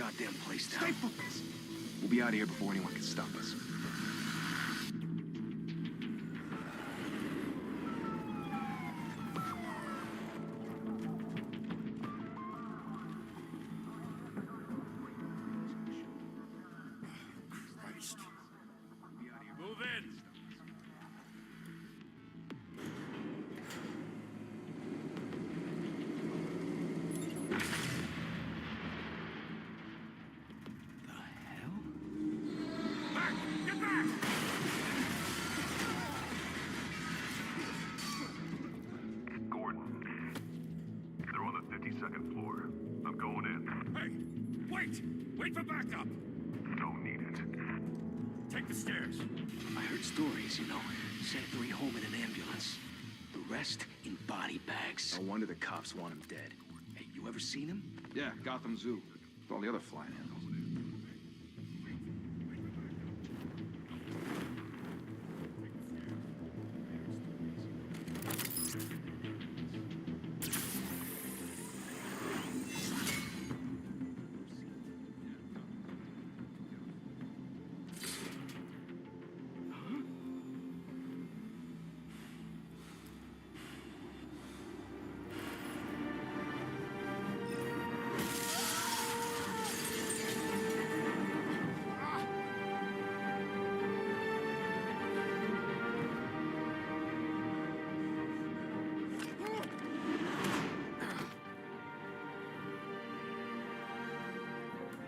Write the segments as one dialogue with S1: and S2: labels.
S1: goddamn place down.
S2: Stay focused. We'll be out of here before anyone can stop us.
S1: Christ. Move in!
S3: Second floor. I'm going in.
S1: Hey! Wait! Wait for backup!
S3: Don't need it.
S1: Take the stairs.
S4: I heard stories, you know. Sent 3 home in an ambulance. The rest in body bags.
S2: No wonder the cops want him dead.
S4: Hey, you ever seen him?
S2: Yeah, Gotham Zoo. With all the other flying animals.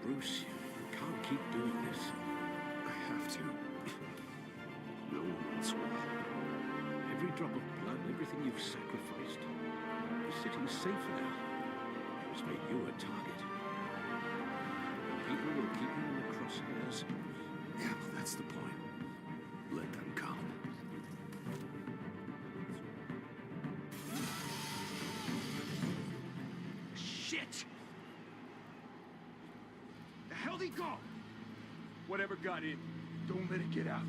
S5: Bruce, you can't keep doing this.
S2: I have to. No one else will.
S5: Every drop of blood, everything you've sacrificed. You're sitting safer now. It's made you a target. People will keep you in the crosshairs.
S2: Yeah, well, that's the point. Let them come.
S1: Shit!
S2: The hell'd he go?
S1: Whatever got in.
S2: Don't let it get out.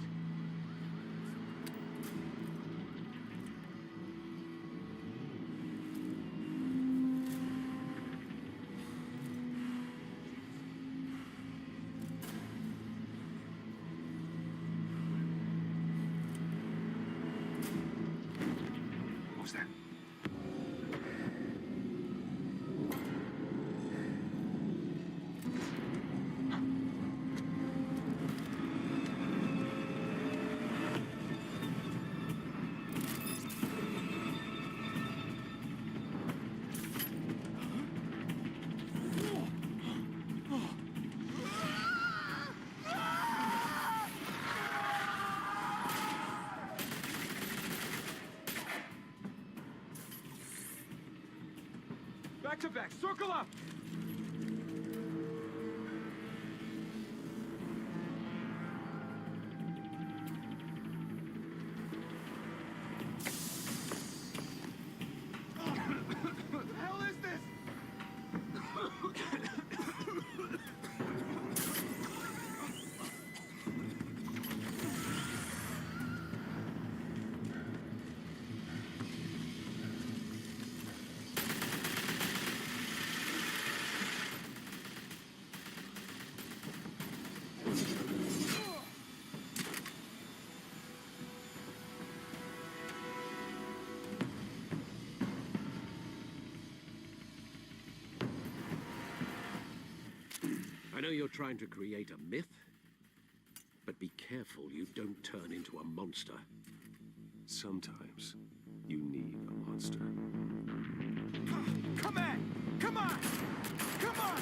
S2: What was that?
S1: Back to back, circle up!
S2: What the hell is this?
S5: I know you're trying to create a myth, but be careful you don't turn into a monster.
S2: Sometimes you need a monster.
S1: Come on! Come on! Come on!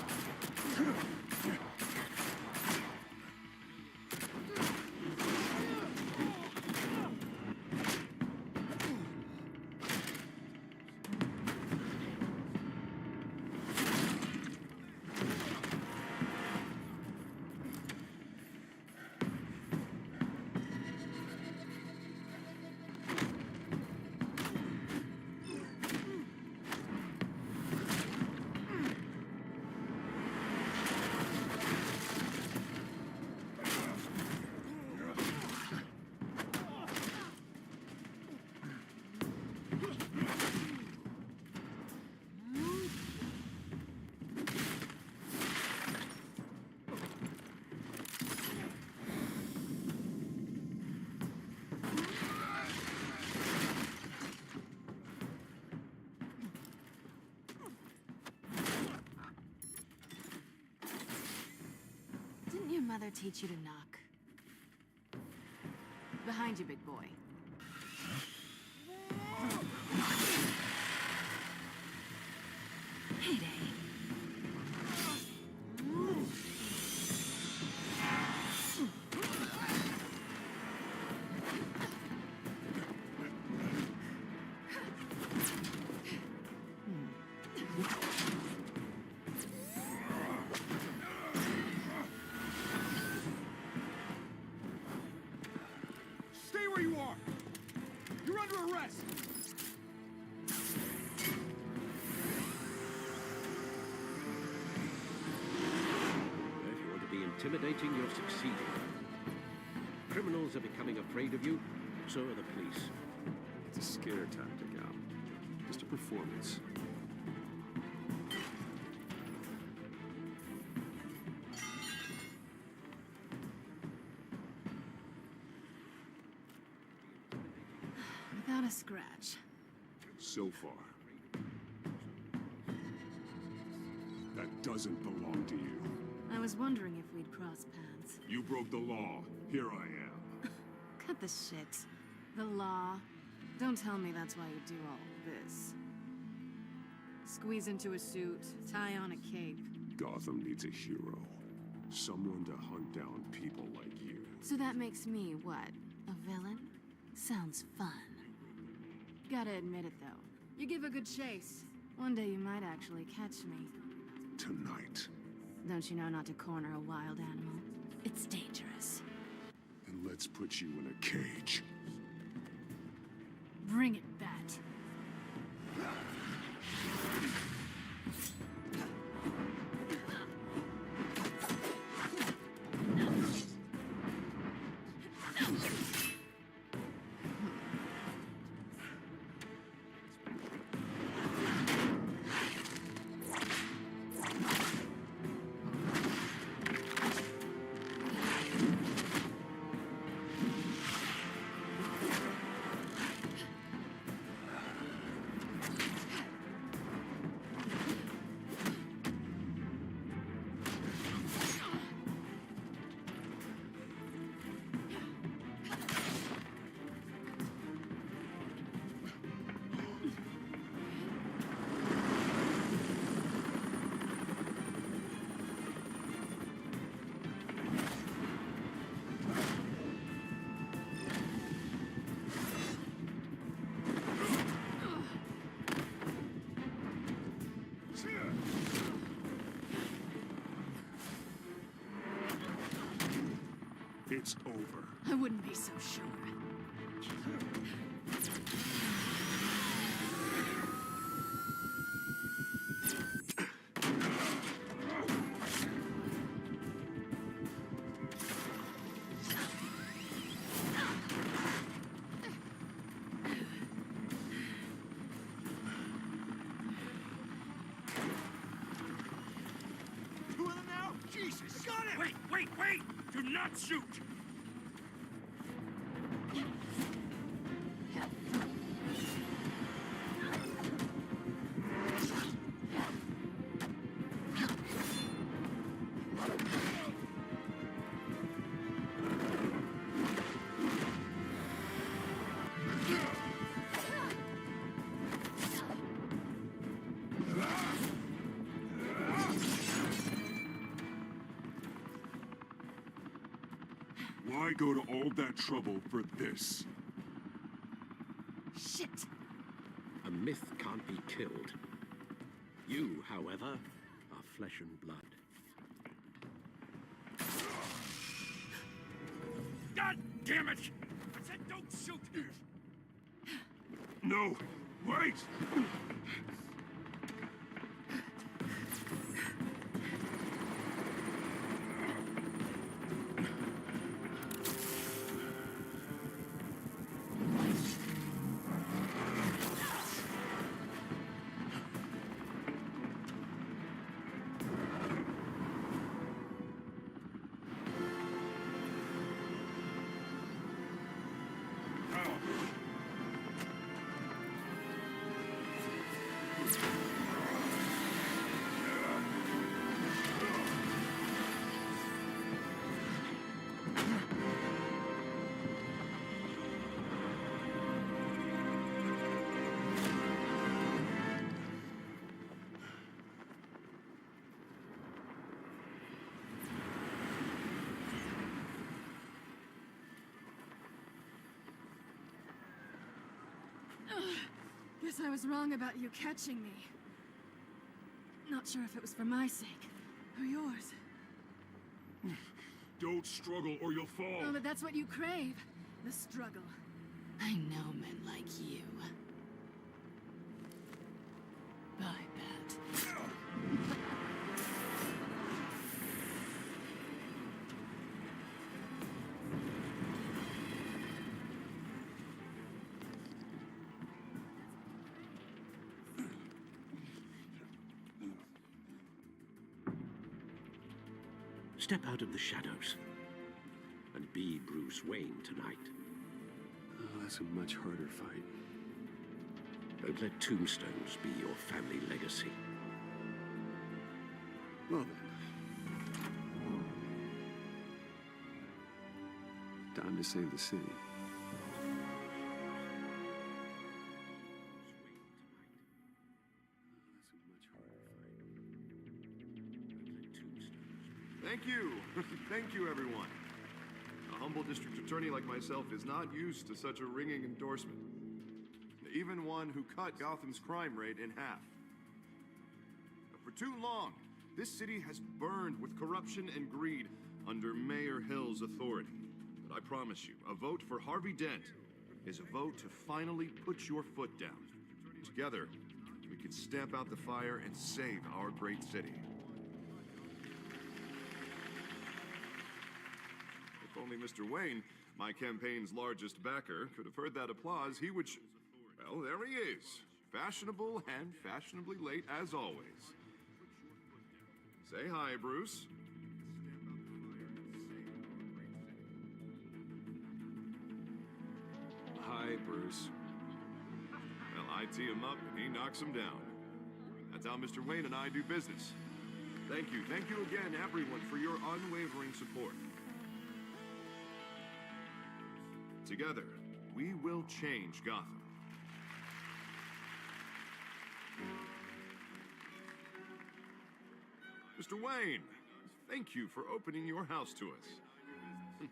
S6: mother teach you to knock? Behind you, big boy. Heyday.
S1: Stay where you are! You're under arrest!
S5: If you want to be intimidating, you're succeeding. Criminals are becoming afraid of you, so are the police.
S2: It's a scare tactic, Al. Just a performance.
S6: Without a scratch.
S2: So far. That doesn't belong to you.
S6: I was wondering if we'd cross paths.
S2: You broke the law. Here I am.
S6: Cut the shit. The law. Don't tell me that's why you do all this. Squeeze into a suit, tie on a cape.
S2: Gotham needs a hero. Someone to hunt down people like you.
S6: So that makes me, what, a villain? Sounds fun. Gotta admit it, though. You give a good chase. One day you might actually catch me.
S2: Tonight.
S6: Don't you know not to corner a wild animal? It's dangerous.
S2: And let's put you in a cage.
S6: Bring it, Bat.
S2: It's over.
S6: I wouldn't be so sure.
S1: Two of them now? Jesus, got him!
S3: Wait! Do not shoot!
S2: Why go to all that trouble for this?
S6: Shit!
S5: A myth can't be killed. You, however, are flesh and blood.
S3: God damn it! I said don't shoot!
S2: No! Wait!
S6: Guess I was wrong about you catching me. Not sure if it was for my sake, or yours.
S2: Don't struggle or you'll fall.
S6: Oh, but that's what you crave. The struggle. I know men like you. Bye, Pat.
S5: Step out of the shadows and be Bruce Wayne tonight.
S2: Oh, that's a much harder fight.
S5: Don't let tombstones be your family legacy.
S2: Well then. Time to save the city.
S7: Thank you. Thank you, everyone. A humble district attorney like myself is not used to such a ringing endorsement. Even one who cut Gotham's crime rate in half. For too long, this city has burned with corruption and greed under Mayor Hill's authority. But I promise you, a vote for Harvey Dent is a vote to finally put your foot down. Together, we can stamp out the fire and save our great city. If only Mr. Wayne, my campaign's largest backer, could have heard that applause, he would well, there he is. Fashionable and fashionably late as always. Say hi, Bruce.
S2: Hi, Bruce.
S7: Well, I tee him up and he knocks him down. That's how Mr. Wayne and I do business. Thank you again, everyone, for your unwavering support. Together, we will change Gotham. Mr. Wayne, thank you for opening your house to us.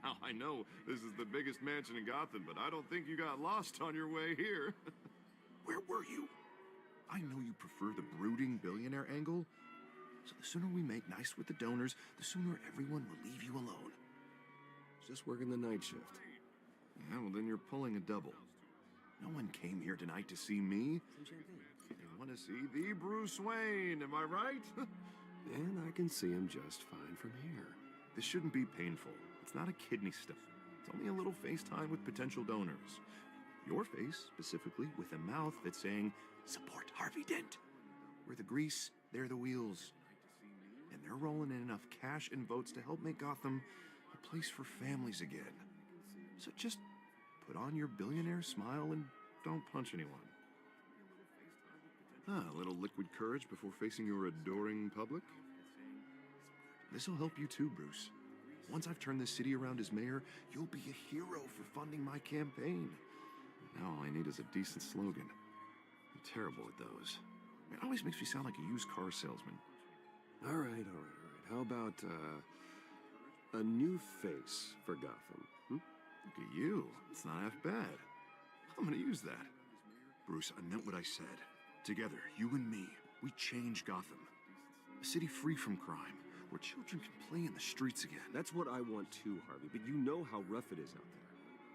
S7: Now, I know this is the biggest mansion in Gotham, but I don't think you got lost on your way here. Where were you? I know you prefer the brooding billionaire angle, so the sooner we make nice with the donors, the sooner everyone will leave you alone.
S2: Just working the night shift.
S7: Yeah, well, then you're pulling a double. No one came here tonight to see me. They want to see the Bruce Wayne, am I right?
S2: And I can see him just fine from here.
S7: This shouldn't be painful. It's not a kidney stone. It's only a little FaceTime with potential donors. Your face, specifically, with a mouth that's saying, support Harvey Dent. We're the grease, they're the wheels. And they're rolling in enough cash and votes to help make Gotham a place for families again. So just put on your billionaire smile and don't punch anyone. A little liquid courage before facing your adoring public. This'll help you too, Bruce. Once I've turned this city around as mayor, you'll be a hero for funding my campaign. Now all I need is a decent slogan. I'm terrible at those. It always makes me sound like a used car salesman.
S2: All right. How about, a new face for Gotham?
S7: Look at you. It's not half bad. I'm gonna use that. Bruce, I meant what I said. Together, you and me, we change Gotham. A city free from crime, where children can play in the streets again.
S2: That's what I want too, Harvey, but you know how rough it is out there.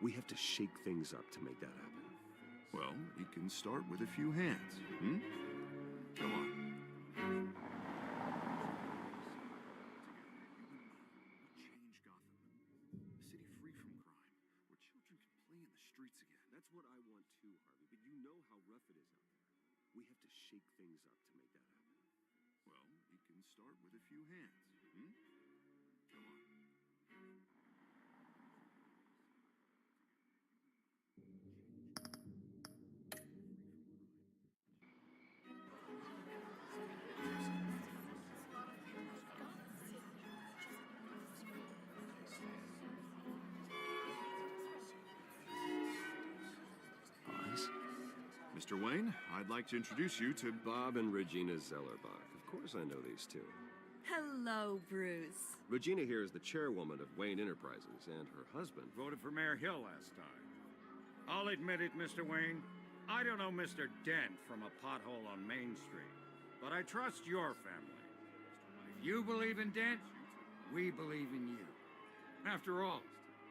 S2: We have to shake things up to make that happen.
S7: Well, we can start with a few hands, Come on. Change Gotham. A city free from crime, where children can play in the streets again.
S2: That's what I want too, Harvey, but you know how rough it is out there. We have to shake things up to make that happen.
S7: Well, we can start with a few hands, Come on.
S2: Boss?
S7: Mr. Wayne, I'd like to introduce you to
S2: Bob and Regina Zellerbach. Of course I know these two.
S8: Hello, Bruce.
S2: Regina here is the chairwoman of Wayne Enterprises, and her husband...
S3: Voted for Mayor Hill last time. I'll admit it, Mr. Wayne. I don't know Mr. Dent from a pothole on Main Street, but I trust your family. If you believe in Dent, we believe in you. After all,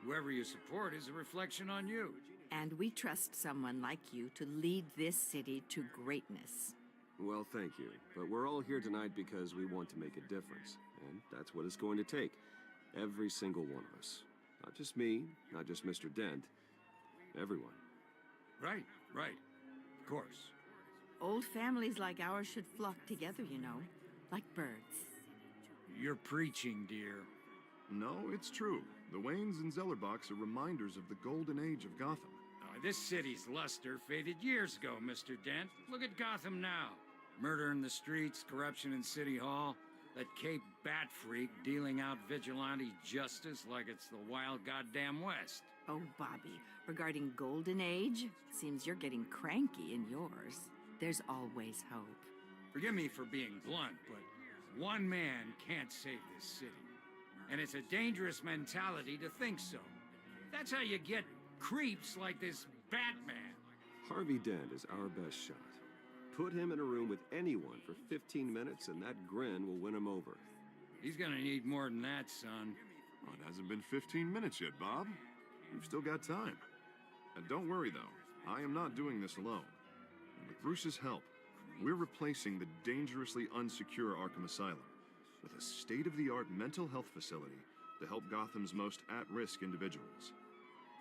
S3: whoever you support is a reflection on you.
S8: And we trust someone like you to lead this city to greatness.
S2: Well, thank you. But we're all here tonight because we want to make a difference. And that's what it's going to take. Every single one of us. Not just me, not just Mr. Dent. Everyone.
S3: Right, right. Of course.
S8: Old families like ours should flock together, you know, like birds.
S3: You're preaching, dear.
S7: No, it's true. The Waynes and Zellerbachs are reminders of the golden age of Gotham.
S3: This city's luster faded years ago, Mr. Dent. Look at Gotham now. Murder in the streets, corruption in City Hall, that Cape Bat freak dealing out vigilante justice like it's the wild goddamn West.
S8: Oh, Bobby, regarding Golden Age, seems you're getting cranky in yours. There's always hope.
S3: Forgive me for being blunt, but one man can't save this city. And it's a dangerous mentality to think so. That's how you get creeps like this Batman.
S2: Harvey Dent is our best shot. Put him in a room with anyone for 15 minutes and that grin will win him over.
S3: He's gonna need more than that, son.
S7: Well, it hasn't been 15 minutes yet, Bob. We've still got time. And don't worry, though. I am not doing this alone. And with Bruce's help, we're replacing the dangerously unsecure Arkham Asylum with a state-of-the-art mental health facility to help Gotham's most at-risk individuals.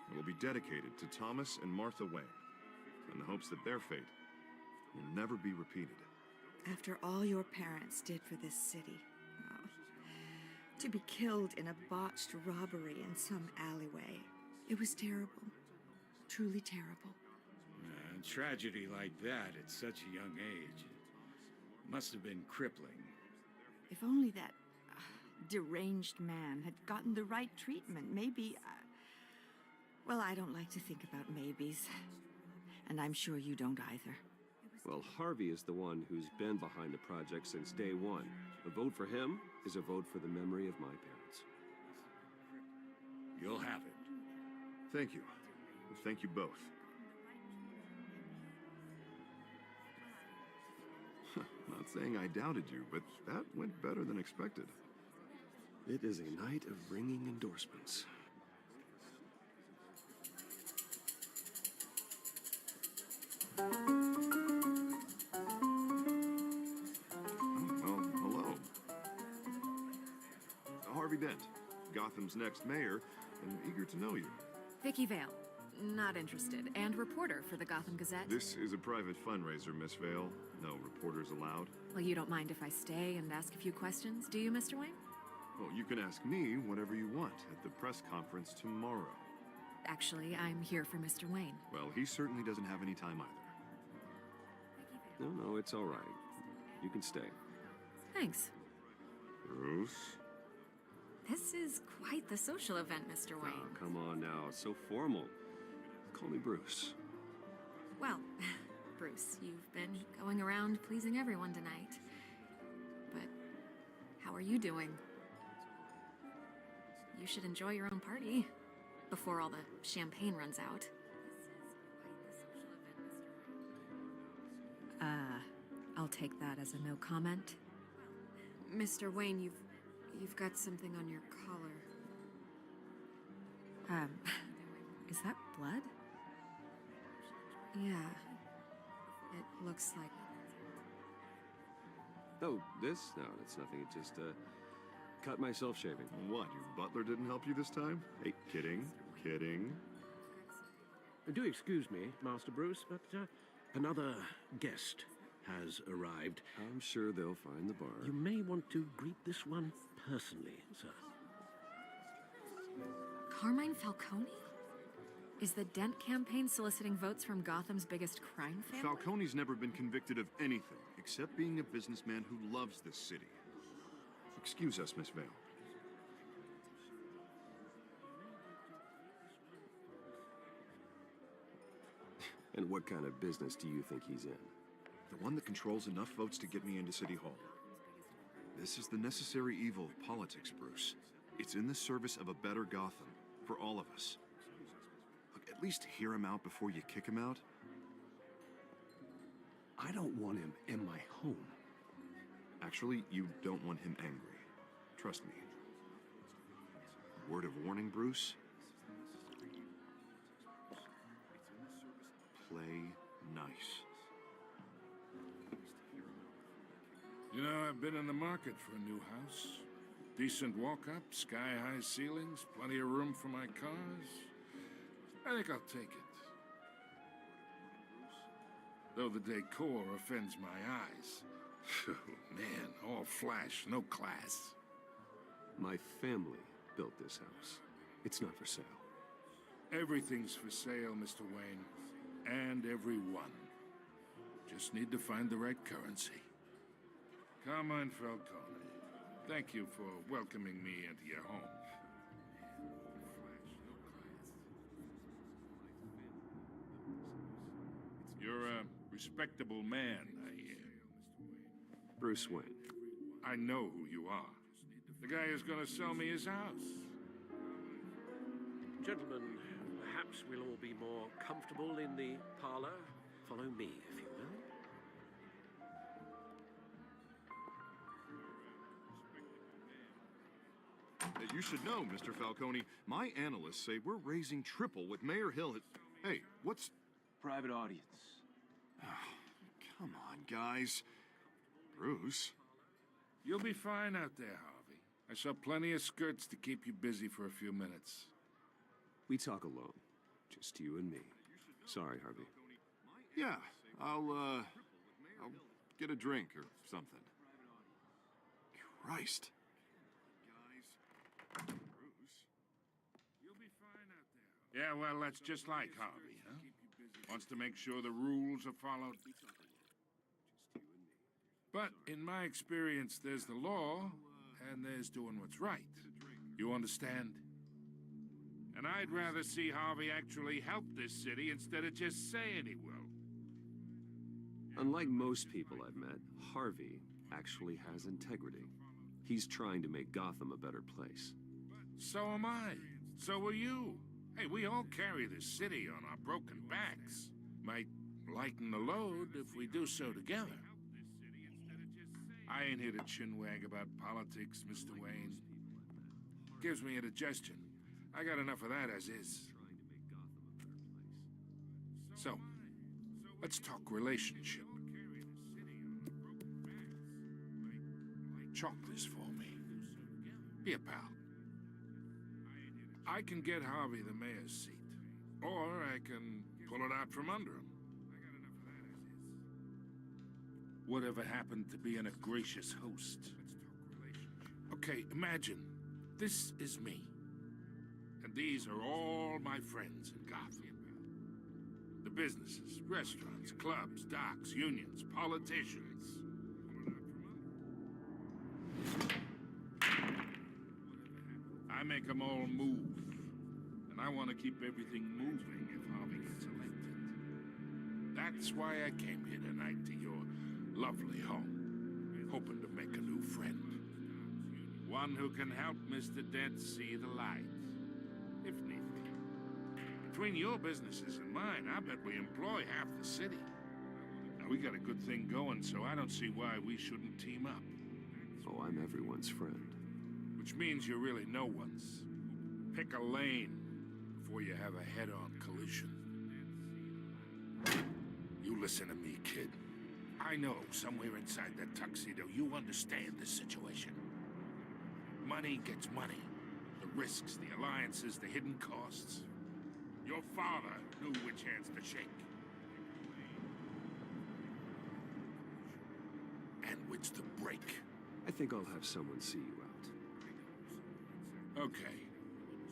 S7: It will be dedicated to Thomas and Martha Wayne, in the hopes that their fate will never be repeated.
S9: After all your parents did for this city, oh, to be killed in a botched robbery in some alleyway, it was terrible. Truly terrible.
S3: Tragedy like that at such a young age must have been crippling.
S8: If only that deranged man had gotten the right treatment, maybe... well, I don't like to think about maybes. And I'm sure you don't either.
S2: Well, Harvey is the one who's been behind the project since day one. A vote for him is a vote for the memory of my parents.
S3: You'll have it.
S7: Thank you. Thank you both. Not saying I doubted you, but that went better than expected.
S2: It is a night of ringing endorsements.
S7: Well, hello. Harvey Dent, Gotham's next mayor, and eager to know you.
S10: Vicky Vale. Not interested. And reporter for the Gotham Gazette.
S7: This is a private fundraiser, Miss Vale. No reporters allowed.
S10: Well, you don't mind if I stay and ask a few questions, do you, Mr. Wayne?
S7: Well, you can ask me whatever you want at the press conference tomorrow.
S10: Actually, I'm here for Mr. Wayne.
S7: Well, he certainly doesn't have any time either.
S2: No, it's all right. You can stay.
S10: Thanks.
S7: Bruce?
S10: This is quite the social event, Mr. Wayne.
S2: Oh, come on now. It's so formal. Call me Bruce.
S10: Well, Bruce, you've been going around pleasing everyone tonight. But how are you doing? You should enjoy your own party before all the champagne runs out.
S8: I'll take that as a no comment.
S10: Mr. Wayne, you've got something on your collar.
S8: Is that blood?
S10: Yeah. It looks like...
S2: Oh, this? No, that's nothing. It just, cut myself shaving.
S7: What, your butler didn't help you this time? Hey, kidding. Kidding.
S5: Do excuse me, Master Bruce, but another guest has arrived.
S2: I'm sure they'll find the bar.
S5: You may want to greet this one personally, sir.
S10: Carmine Falcone? Is the Dent campaign soliciting votes from Gotham's biggest crime family?
S7: Falcone's never been convicted of anything except being a businessman who loves this city. Excuse us, Miss Vale.
S2: And what kind of business do you think he's in?
S7: The one that controls enough votes to get me into City Hall. This is the necessary evil of politics, Bruce. It's in the service of a better Gotham, for all of us. Look, at least hear him out before you kick him out.
S2: I don't want him in my home.
S7: Actually, you don't want him angry. Trust me. Word of warning, Bruce? Play nice.
S11: You know, I've been in the market for a new house. Decent walk-up, sky-high ceilings, plenty of room for my cars. I think I'll take it. Though the decor offends my eyes. Oh, man, all flash, no class.
S2: My family built this house. It's not for sale.
S11: Everything's for sale, Mr. Wayne. And everyone. Just need to find the right currency. Carmine Falcone, thank you for welcoming me into your home. You're a respectable man, I hear.
S2: Bruce Wayne.
S11: I know who you are. The guy who's gonna sell me his house.
S5: Gentlemen, perhaps we'll all be more comfortable in the parlor. Follow me, if you will.
S7: You should know, Mr. Falcone, my analysts say we're raising triple what Mayor Hill had... Hey, what's...
S12: Private audience.
S7: Come on, guys. Bruce.
S11: You'll be fine out there, Harvey. I saw plenty of skirts to keep you busy for a few minutes.
S2: We talk alone. Just you and me. Sorry, Harvey.
S7: Yeah, I'll get a drink or something. Christ.
S11: Yeah, well, that's just like Harvey, huh? Wants to make sure the rules are followed. But in my experience, there's the law, and there's doing what's right. You understand? And I'd rather see Harvey actually help this city instead of just saying he will.
S2: Unlike most people I've met, Harvey actually has integrity. He's trying to make Gotham a better place.
S11: So am I. So are you. Hey, we all carry this city on our broken backs. Might lighten the load if we do so together. I ain't here to chinwag about politics, Mr. Wayne. Gives me indigestion. I got enough of that as is. So, let's talk relationship. Chalk this for me. Be a pal. I can get Harvey the mayor's seat, or I can pull it out from under him. Whatever happened to being a gracious host? Okay, imagine, this is me. And these are all my friends in Gotham. The businesses, restaurants, clubs, docks, unions, politicians. I make them all move. And I want to keep everything moving if Harvey gets elected. That's why I came here tonight to your lovely home, hoping to make a new friend. One who can help Mr. Dent see the light, if need be. Between your businesses and mine, I bet we employ half the city. Now, we got a good thing going, so I don't see why we shouldn't team up.
S2: Oh, I'm everyone's friend.
S11: Which means you're really no one's. Pick a lane before you have a head-on collision. You listen to me, kid. I know somewhere inside that tuxedo you understand this situation. Money gets money. The risks, the alliances, the hidden costs. Your father knew which hands to shake. And which to break.
S2: I think I'll have someone see you out.
S11: Okay.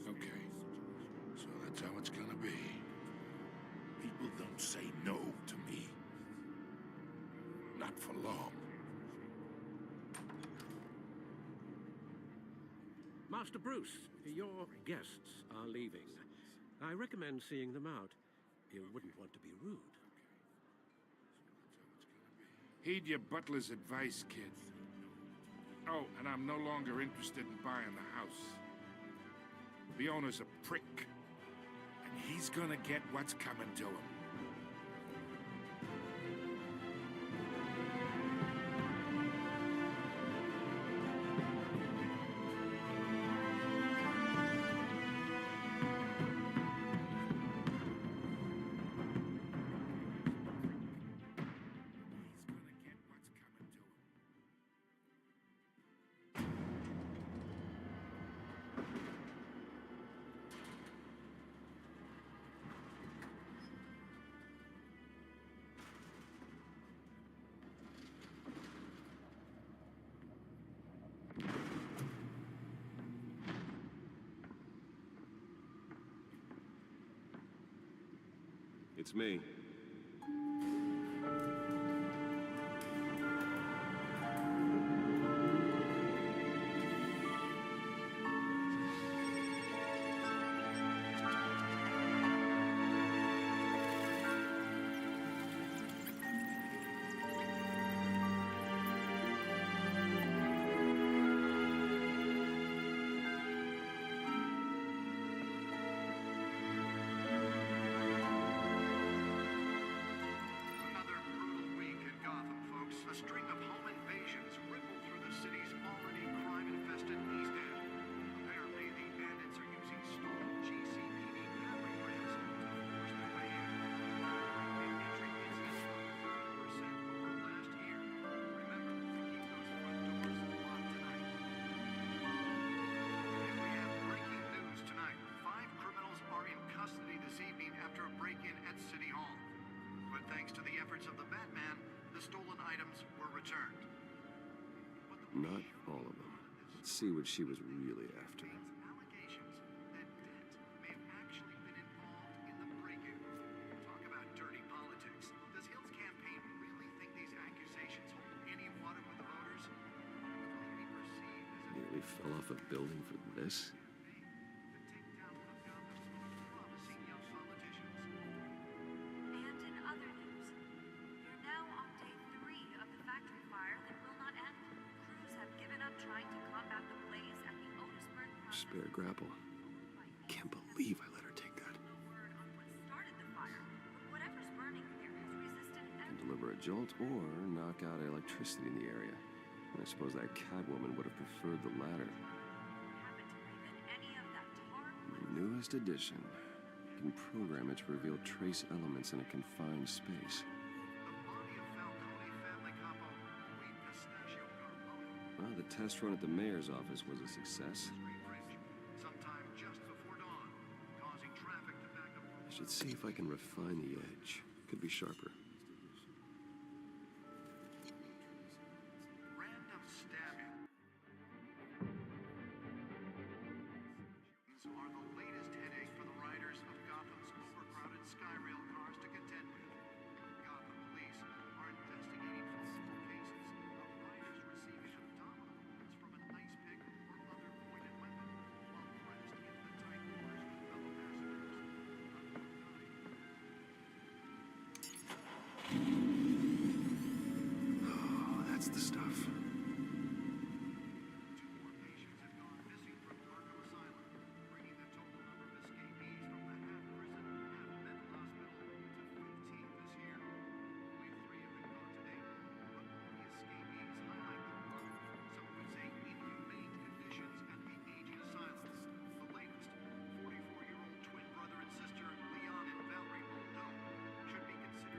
S11: Okay. So that's how it's gonna be. People don't say no to me. Not for long.
S5: Master Bruce, your guests are leaving. I recommend seeing them out. You wouldn't want to be rude.
S11: Heed your butler's advice, kid. Oh, and I'm no longer interested in buying the house. The owner's a prick. And he's gonna get what's coming to him.
S2: It's me. Not all of them. Let's see what she was really after. Nearly fell off a building for this? Spare grapple. Can't believe I let her take that. Can deliver a jolt or knock out electricity in the area. I suppose that Catwoman would have preferred the latter. The newest edition. You can program it to reveal trace elements in a confined space. Well, the test run at the mayor's office was a success. I should see if I can refine the edge. Could be sharper.
S12: Random stabbing are the latest headache for the riders of Gotham's overcrowded Skyrail cars to contend with. Gotham police are investigating multiple cases of riders receiving abdominal wounds from an ice pick or other pointed weapon while pressed into the tight quarters with fellow passengers.
S2: Oh, that's the stuff.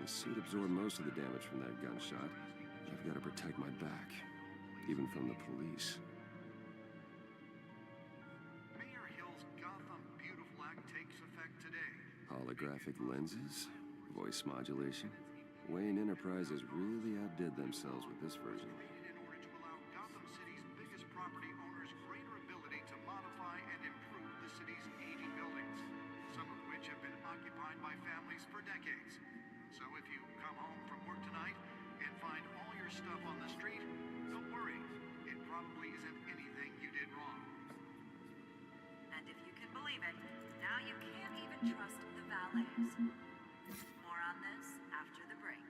S2: The suit absorbed most of the damage from that gunshot. I've got to protect my back, even from the police.
S12: Mayor Hill's Gotham Beautiful Act takes effect today.
S2: Holographic lenses, voice modulation. Wayne Enterprises really outdid themselves with this version.
S12: In order to allow Gotham City's biggest property owners greater ability to modify and improve the city's aging buildings, some of which have been occupied by families for decades. So if you come home from work tonight and find all your stuff on the street, don't worry. It probably isn't anything you did wrong.
S13: And if you can believe it, now you can't even trust the valets. More on this after the break.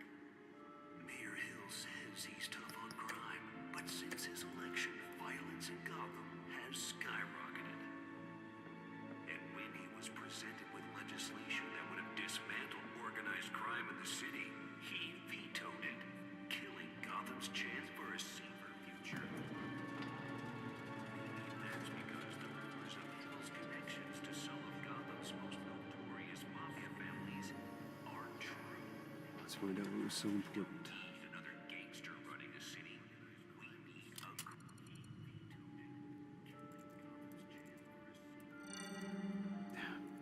S4: Mayor Hill says he's tough on crime, but since his election, violence in Gotham has skyrocketed. And when he was presented with legislation that would have dismantled organized crime in the city, he vetoed it, killing Gotham's chance for a safer future. Maybe that's because the rumors of Hill's connections to some of Gotham's most notorious mafia families aren't true.
S2: Let's find out what was so important.
S4: Another gangster running the city. We need a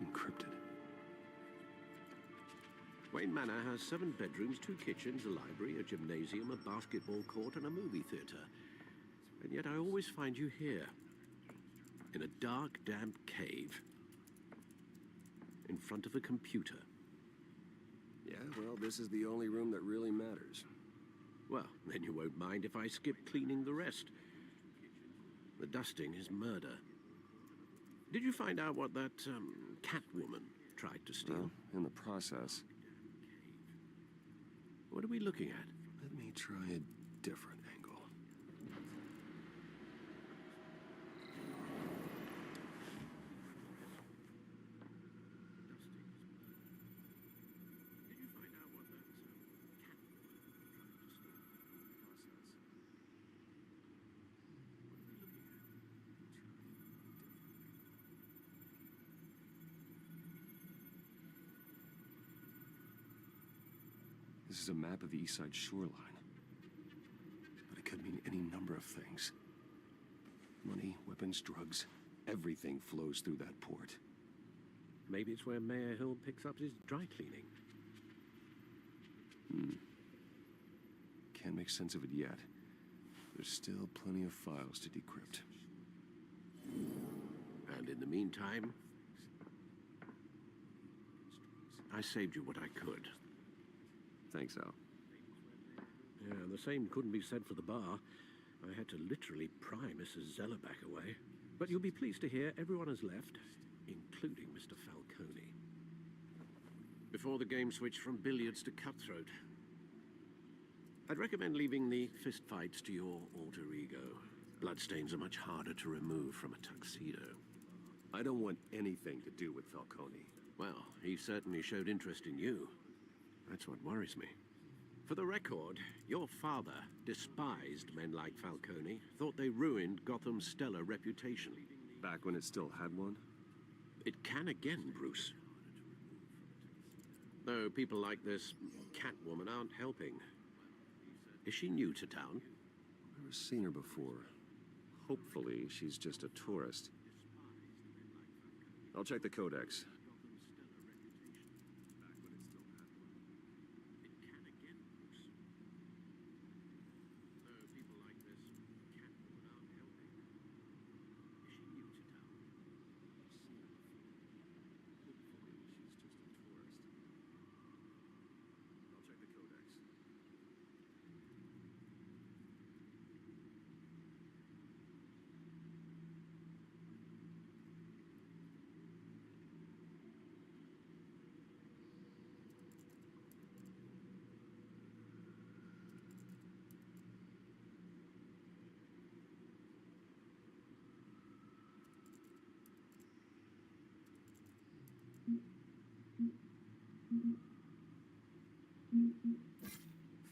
S2: Encrypted.
S5: Wayne Manor has 7 bedrooms, 2 kitchens, a library, a gymnasium, a basketball court, and a movie theater. And yet I always find you here, in a dark, damp cave, in front of a computer.
S2: well, this is the only room that really matters.
S5: Well, then you won't mind if I skip cleaning the rest. The dusting is murder. Did you find out what that, cat woman tried to steal?
S2: Well, in the process.
S5: What are we looking at?
S2: Let me try a different angle. This is a map of the East Side shoreline. But it could mean any number of things. Money, weapons, drugs, everything flows through that port.
S5: Maybe it's where Mayor Hill picks up his dry cleaning.
S2: Can't make sense of it yet. There's still plenty of files to decrypt.
S5: And in the meantime, I saved you what I could.
S2: Thanks, Al.
S5: Yeah, and the same couldn't be said for the bar. I had to literally pry Mrs. Zeller back away. But you'll be pleased to hear everyone has left, including Mr. Falcone. Before the game switched from billiards to cutthroat. I'd recommend leaving the fistfights to your alter ego. Bloodstains are much harder to remove from a tuxedo.
S2: I don't want anything to do with Falcone.
S5: Well, he certainly showed interest in you. That's what worries me. For the record, your father despised men like Falcone, thought they ruined Gotham's stellar reputation.
S2: Back when it still had one?
S5: It can again, Bruce. Though people like this Catwoman aren't helping. Is she new to town?
S2: Never seen her before. Hopefully, she's just a tourist. I'll check the codex.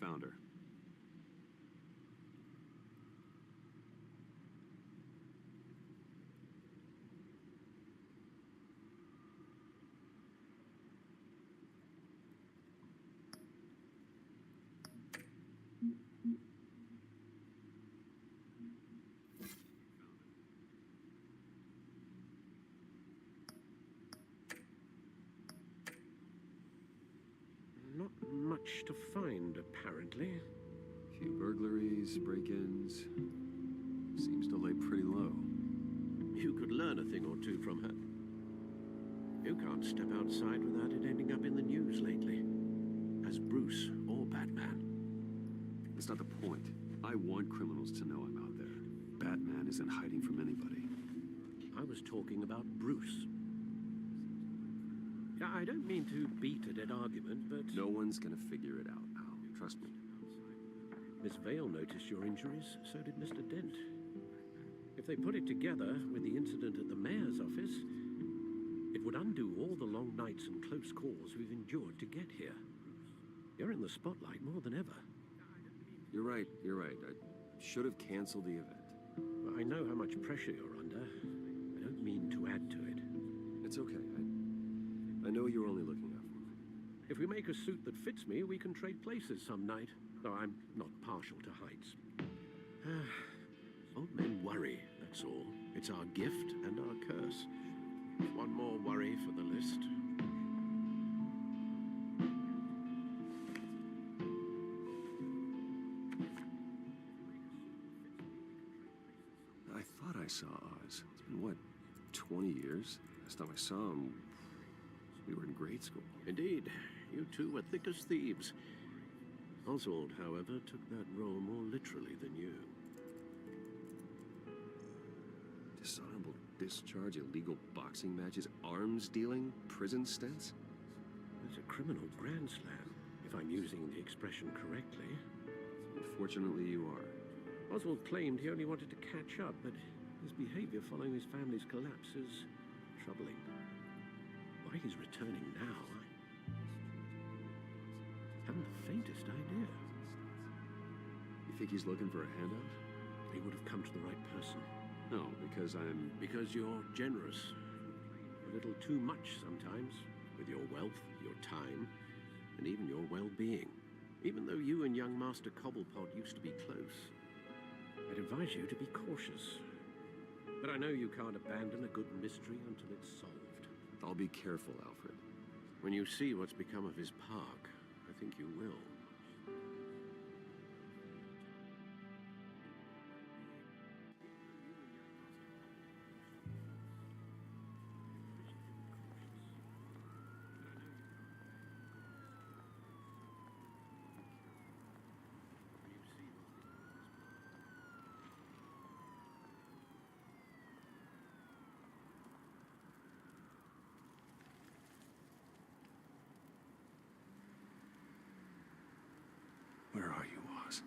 S2: Found her.
S5: Not much to find, apparently.
S2: Few burglaries, break-ins. Seems to lay pretty low.
S5: You could learn a thing or two from her. You can't step outside without it ending up in the news lately. As Bruce or Batman.
S2: That's not the point. I want criminals to know I'm out there. Batman isn't hiding from anybody.
S5: I was talking about Bruce. Yeah, I don't mean to beat a dead argument, but...
S2: No one's gonna figure it out, Al. Trust me.
S5: Miss Vale noticed your injuries, so did Mr. Dent. If they put it together with the incident at the mayor's office, it would undo all the long nights and close calls we've endured to get here. You're in the spotlight more than ever.
S2: You're right. I should have canceled the event.
S5: Well, I know how much pressure you're under. I don't mean to add to it.
S2: It's okay. I know you're only looking out for me.
S5: If we make a suit that fits me, we can trade places some night. Though I'm not partial to heights. Old men worry, that's all. It's our gift and our curse. One more worry for the list.
S2: I thought I saw Oz. It's been, what, 20 years? Last time I saw him, we were in grade school.
S5: Indeed, you two were thick as thieves. Oswald, however, took that role more literally than you.
S2: Dishonorable discharge, illegal boxing matches, arms dealing, prison stints?
S5: It's a criminal grand slam, if I'm using the expression correctly.
S2: Unfortunately, you are.
S5: Oswald claimed he only wanted to catch up, but his behavior following his family's collapse is troubling. Why he's returning now, I haven't the faintest idea.
S2: You think he's looking for a handout?
S5: He would have come to the right person.
S2: No, because
S5: Because you're generous. A little too much sometimes, with your wealth, your time, and even your well-being. Even though you and young Master Cobblepot used to be close, I'd advise you to be cautious. But I know you can't abandon a good mystery until it's solved.
S2: I'll be careful, Alfred.
S5: When you see what's become of his park, I think you will.
S2: Where are you, Oz?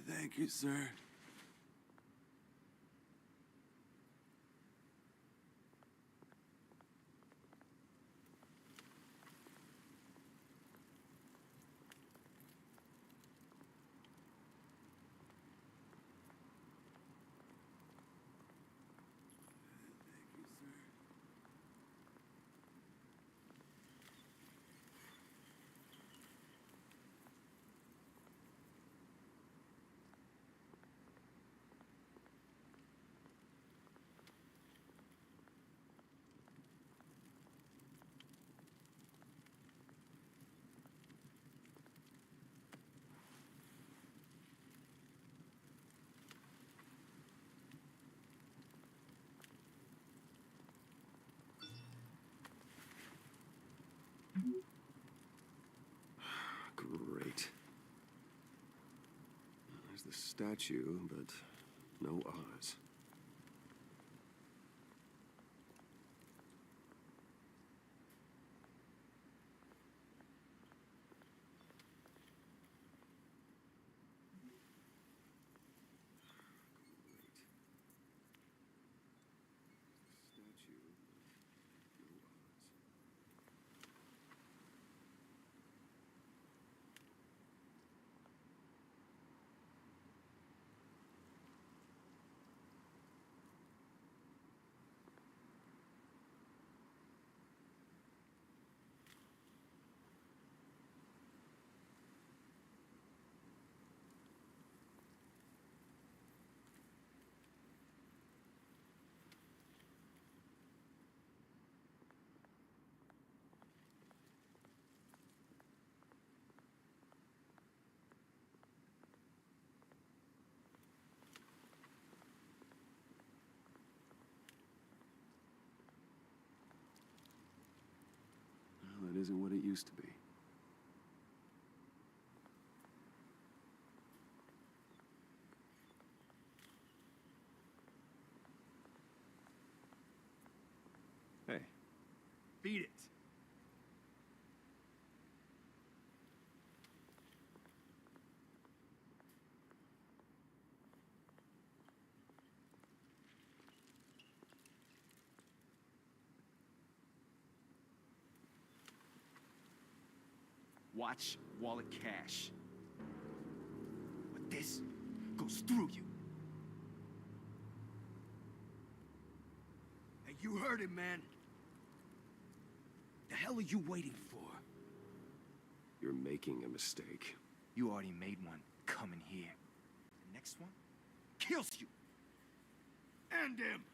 S14: Thank you, sir.
S2: Great. There's the statue, but no Oz. isn't what it used to be. Hey.
S1: Beat it. Watch wallet cash. But this goes through you. Hey, you heard it, man. The hell are you waiting for?
S2: You're making a mistake.
S1: You already made one coming here. The next one kills you. And him.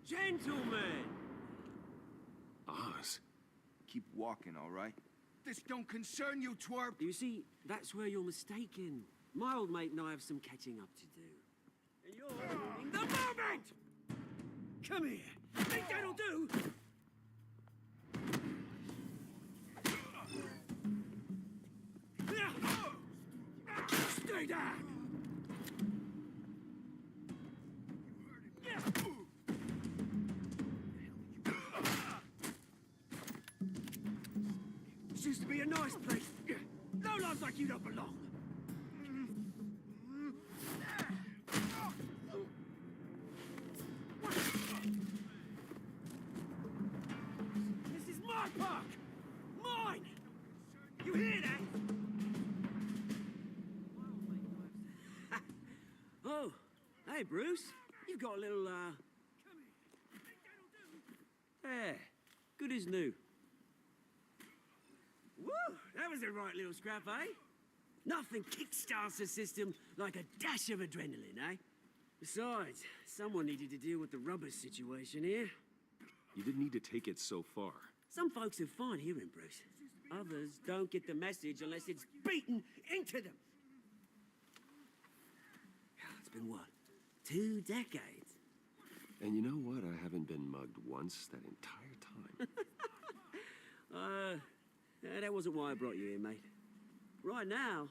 S14: Gentlemen!
S2: Oz.
S1: Keep walking, all right? This don't concern you, twerp.
S14: You see, that's where you're mistaken. My old mate and I have some catching up to do. And you're ruining the moment! Come here. Think that'll do? Stay down! This used to be a nice place. No lives like you don't belong. This is my park! Mine! You hear that? Oh, hey, Bruce. You've got a little, Yeah, good as new. Woo! That was a right little scrap, eh? Nothing kickstarts the system like a dash of adrenaline, eh? Besides, someone needed to deal with the rubber situation here.
S2: You didn't need to take it so far.
S14: Some folks have fine hearing, Bruce. Others don't get the message unless it's beaten into them. It's been what? 2 decades?
S2: And you know what? I haven't been mugged once that entire time.
S14: That wasn't why I brought you here, mate. Right now,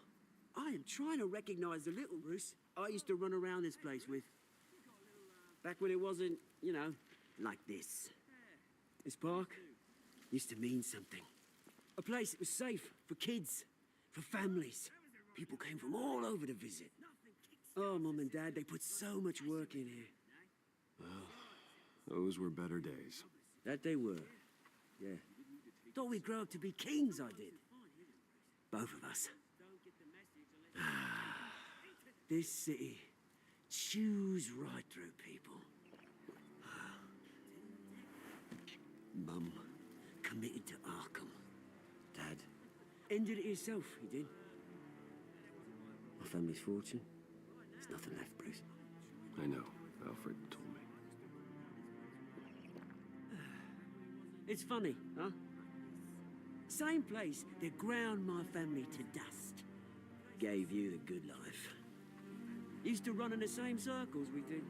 S14: I am trying to recognize the little Bruce I used to run around this place with. Back when it wasn't, you know, like this. This park used to mean something. A place that was safe for kids, for families. People came from all over to visit. Oh, Mum and Dad, they put so much work in here.
S2: Well, those were better days.
S14: That they were, yeah. Thought we'd grow up to be kings, I did. Both of us. This city chews right through people. Mum committed to Arkham. Dad ended it himself, he did. My family's fortune, there's nothing left, Bruce.
S2: I know. Alfred told me.
S14: It's funny, huh? Same place that ground my family to dust. Gave you the good life. Used to run in the same circles we did.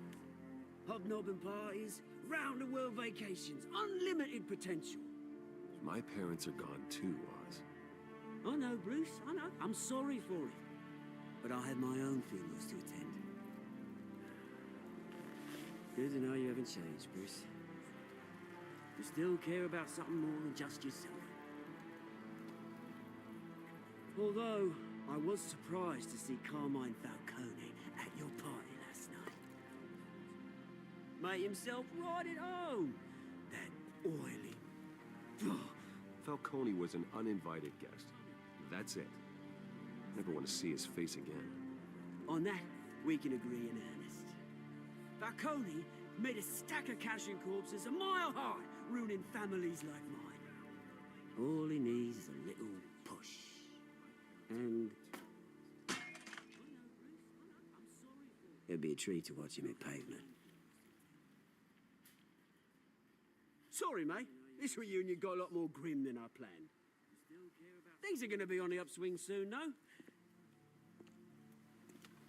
S14: Hobnobbing parties, round-the-world vacations, unlimited potential.
S2: My parents are gone too, Oz.
S14: I know, Bruce, I know. I'm sorry for it. But I had my own funerals to attend. Good to know you haven't changed, Bruce. You still care about something more than just yourself. Although, I was surprised to see Carmine Falcone at your party last night. Made himself right at home. That oily...
S2: Falcone was an uninvited guest. That's it. Never want to see his face again.
S14: On that, we can agree in earnest. Falcone made a stack of cash and corpses a mile high, ruining families like mine. All he needs is a little push. And... it'd be a treat to watch him hit pavement. Sorry, mate. This reunion got a lot more grim than I planned. Things are gonna be on the upswing soon, no?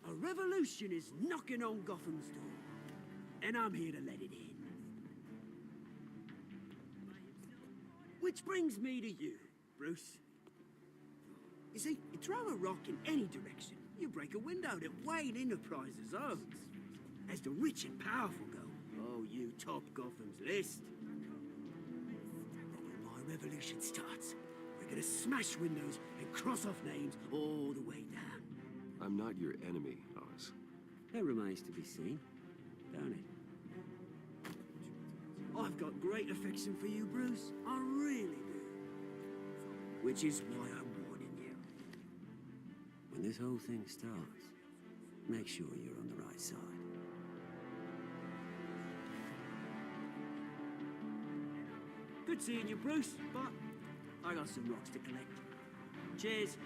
S14: A revolution is knocking on Gotham's door. And I'm here to let it in. Which brings me to you, Bruce. You see, you throw a rock in any direction, you break a window that Wayne Enterprises owns. As the rich and powerful go, oh, you top Gotham's list. But when my revolution starts, we're gonna smash windows and cross off names all the way down.
S2: I'm not your enemy, Oz.
S14: That remains to be seen, don't it? I've got great affection for you, Bruce. I really do. Which is why I'm warning you. When this whole thing starts, make sure you're on the right side. Good seeing you, Bruce, but I got some rocks to collect. Cheers.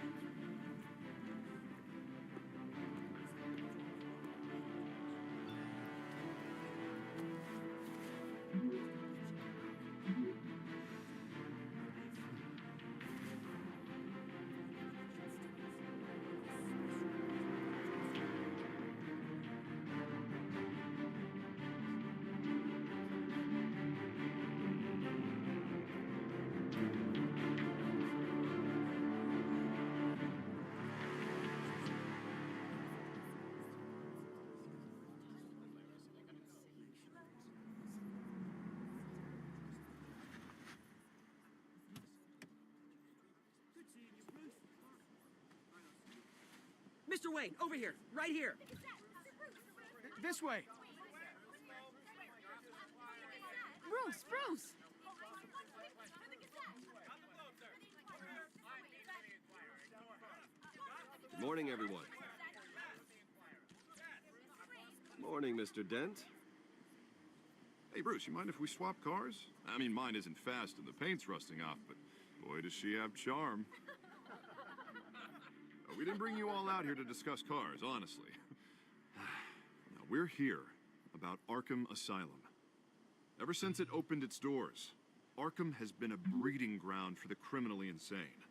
S14: Mr. Wayne, over here, right here.
S1: This way.
S6: Bruce!
S2: Good morning, everyone. Morning, Mr. Dent.
S7: Hey, Bruce, you mind if we swap cars? I mean, mine isn't fast and the paint's rusting off, but boy, does she have charm. We didn't bring you all out here to discuss cars, honestly. Now, we're here about Arkham Asylum. Ever since it opened its doors, Arkham has been a breeding ground for the criminally insane.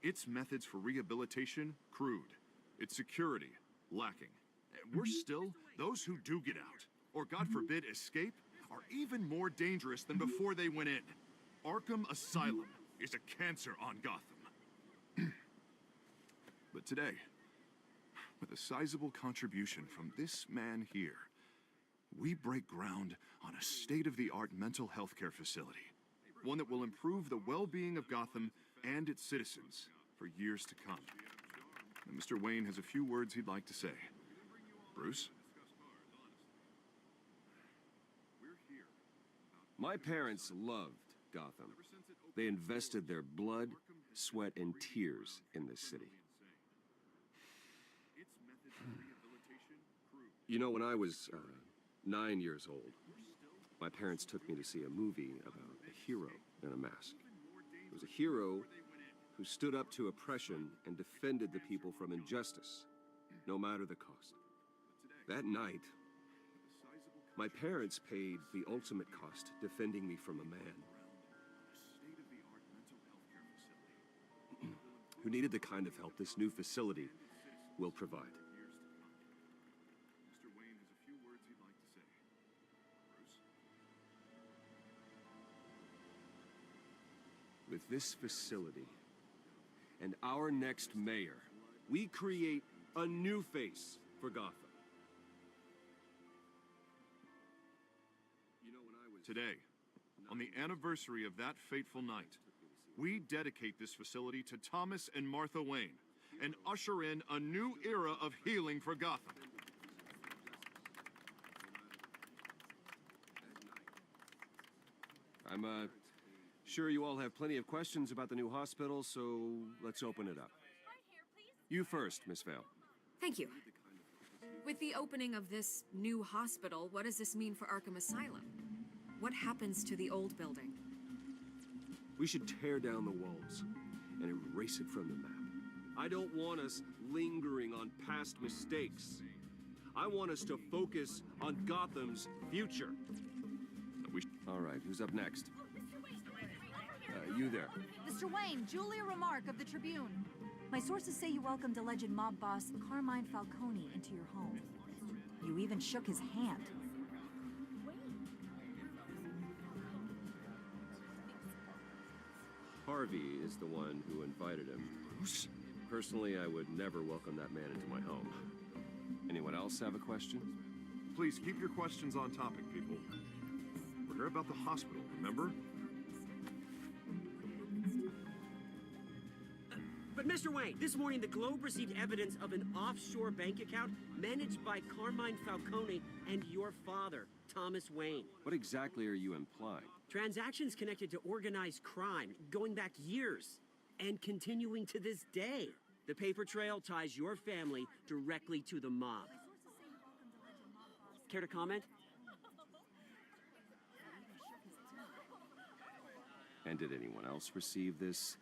S7: Its methods for rehabilitation, crude. Its security, lacking. And worse still, those who do get out, or God forbid, escape, are even more dangerous than before they went in. Arkham Asylum is a cancer on Gotham. But today, with a sizable contribution from this man here, we break ground on a state-of-the-art mental health care facility. One that will improve the well-being of Gotham and its citizens for years to come. And Mr. Wayne has a few words he'd like to say. Bruce?
S2: My parents loved Gotham. They invested their blood, sweat, and tears in this city. You know, when I was 9 years old, my parents took me to see a movie about a hero in a mask. It was a hero who stood up to oppression and defended the people from injustice, no matter the cost. That night, my parents paid the ultimate cost defending me from a man who needed the kind of help this new facility will provide. With this facility and our next mayor, we create a new face for Gotham.
S7: Today, on the anniversary of that fateful night, we dedicate this facility to Thomas and Martha Wayne and usher in a new era of healing for Gotham.
S2: I'm sure you all have plenty of questions about the new hospital, so let's open it up. You first, Miss Vale.
S10: Thank you. With the opening of this new hospital, what does this mean for Arkham Asylum? What happens to the old building?
S2: We should tear down the walls and erase it from the map. I don't want us lingering on past mistakes. I want us to focus on Gotham's future. All right, who's up next? You there.
S15: Mr. Wayne, Julia Remark of the Tribune. My sources say you welcomed alleged mob boss Carmine Falcone into your home. You even shook his hand.
S2: Harvey is the one who invited him.
S11: Bruce?
S2: Personally, I would never welcome that man into my home. Anyone else have a question?
S7: Please keep your questions on topic, people. We're here about the hospital, remember?
S14: But Mr. Wayne, this morning the Globe received evidence of an offshore bank account managed by Carmine Falcone and your father, Thomas Wayne.
S2: What exactly are you implying?
S14: Transactions connected to organized crime, going back years, and continuing to this day. The paper trail ties your family directly to the mob. Care to comment?
S2: And did anyone else receive this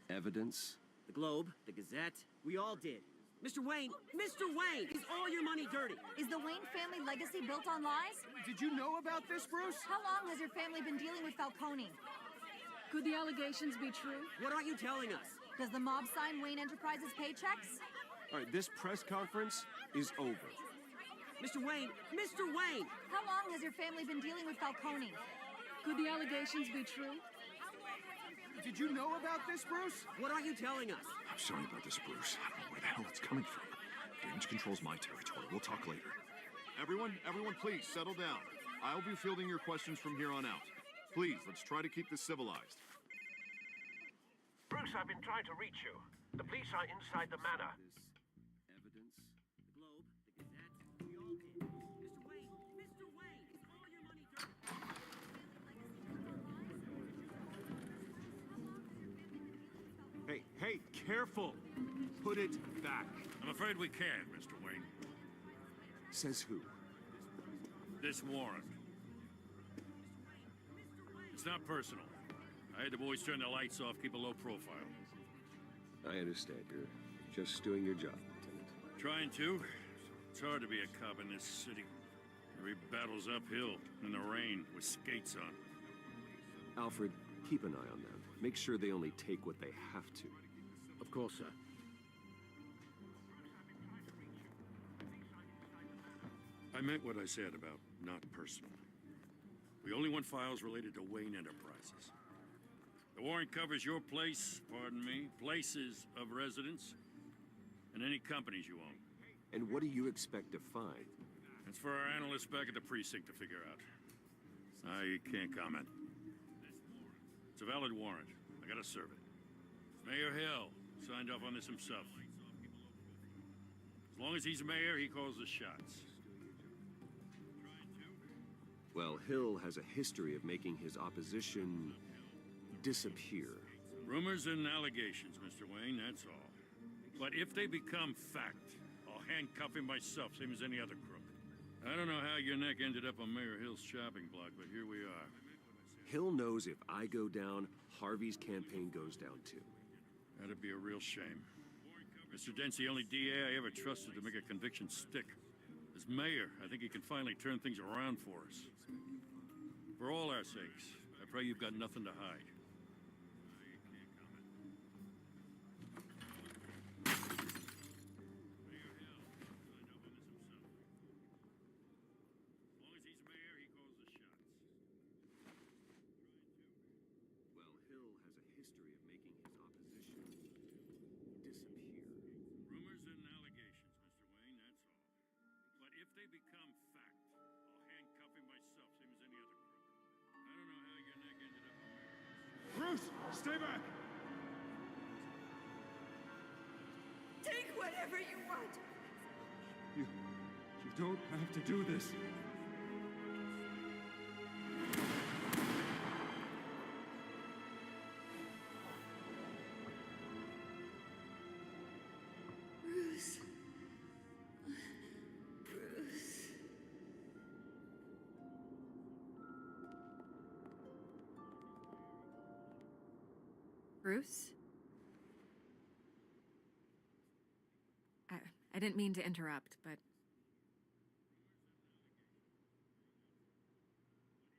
S2: evidence?
S14: The Globe, the Gazette, we all did. Mr. Wayne, is all your money dirty?
S15: Is the Wayne family legacy built on lies?
S1: Did you know about this, Bruce?
S15: How long has your family been dealing with Falcone?
S6: Could the allegations be true?
S14: What aren't you telling us?
S15: Does the mob sign Wayne Enterprises paychecks?
S2: All right, this press conference is over.
S14: Mr. Wayne!
S15: How long has your family been dealing with Falcone?
S6: Could the allegations be true?
S1: Did you know about this, Bruce?
S14: What aren't you telling us?
S7: I'm sorry about this, Bruce. I don't know where the hell it's coming from. Damage control's my territory. We'll talk later. Everyone, please, settle down. I'll be fielding your questions from here on out. Please, let's try to keep this civilized.
S16: Bruce, I've been trying to reach you. The police are inside the manor.
S2: This evidence?
S14: The Globe, the Gazette, we all did. Mr. Wayne, is all your money dirty?
S17: Hey, careful! Put it back.
S3: I'm afraid we can't, Mr. Wayne.
S2: Says who?
S3: This warrant. It's not personal. I had the boys turn the lights off, keep a low profile.
S2: I understand. You're just doing your job, Lieutenant.
S3: Trying to. It's hard to be a cop in this city. Every battle's uphill, in the rain, with skates on.
S2: Alfred, keep an eye on them. Make sure they only take what they have to.
S5: Of course, sir.
S3: I meant what I said about not personal. We only want files related to Wayne Enterprises. The warrant covers your place, pardon me, places of residence, and any companies you own.
S2: And what do you expect to find?
S3: It's for our analysts back at the precinct to figure out. I can't comment. It's a valid warrant. I gotta serve it. Mayor Hill signed off on this himself. As long as he's mayor, he calls the shots.
S2: Well, Hill has a history of making his opposition disappear.
S3: Rumors and allegations, Mr. Wayne, that's all. But if they become fact, I'll handcuff him myself, same as any other crook. I don't know how your neck ended up on Mayor Hill's shopping block, but here we are.
S2: Hill knows if I go down, Harvey's campaign goes down too.
S3: That'd be a real shame. Mr. Dent's the only DA I ever trusted to make a conviction stick. As mayor, I think he can finally turn things around for us. For all our sakes, I pray you've got nothing to hide.
S2: Well, Hill has a history of making his opposition disappear.
S3: Rumors and allegations, Mr. Wayne, that's all. But if they become fact, I'll handcuff him myself, same as any other crook. I don't know how your neck ended up on
S17: Bruce, stay back!
S9: Take whatever you want.
S17: You don't have to do this.
S9: Bruce. Bruce.
S10: Bruce? I didn't mean to interrupt, but...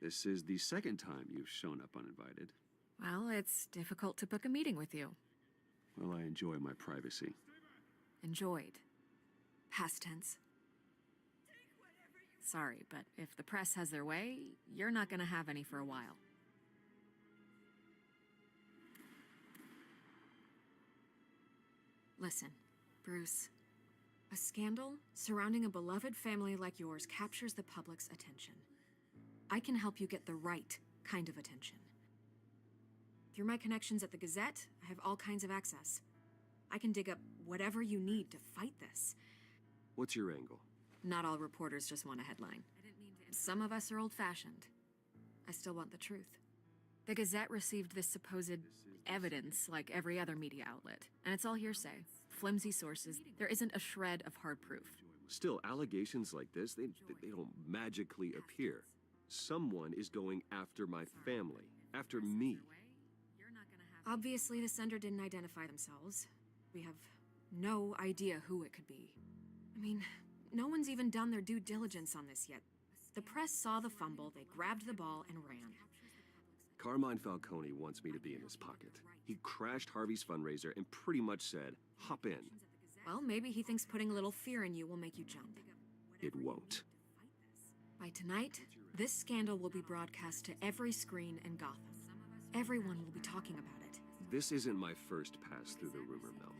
S2: This is the second time you've shown up uninvited.
S10: Well, it's difficult to book a meeting with you.
S2: Well, I enjoy my privacy.
S10: Enjoyed. Past tense. Sorry, but if the press has their way, you're not gonna have any for a while. Listen, Bruce. A scandal surrounding a beloved family like yours captures the public's attention. I can help you get the right kind of attention. Through my connections at the Gazette, I have all kinds of access. I can dig up whatever you need to fight this.
S2: What's your angle?
S10: Not all reporters just want a headline. Some of us are old-fashioned. I still want the truth. The Gazette received this supposed evidence like every other media outlet, and it's all hearsay. Flimsy sources. There isn't a shred of hard proof.
S2: Still, allegations like this, they don't magically appear. Someone is going after my family, after me.
S10: Obviously, the sender didn't identify themselves. We have no idea who it could be. I mean, no one's even done their due diligence on this yet. The press saw the fumble, they grabbed the ball and ran.
S2: Carmine Falcone wants me to be in his pocket. He crashed Harvey's fundraiser and pretty much said, hop in.
S10: Well, maybe he thinks putting a little fear in you will make you jump.
S2: It won't.
S10: By tonight, this scandal will be broadcast to every screen in Gotham. Everyone will be talking about it.
S2: This isn't my first pass through the rumor mill.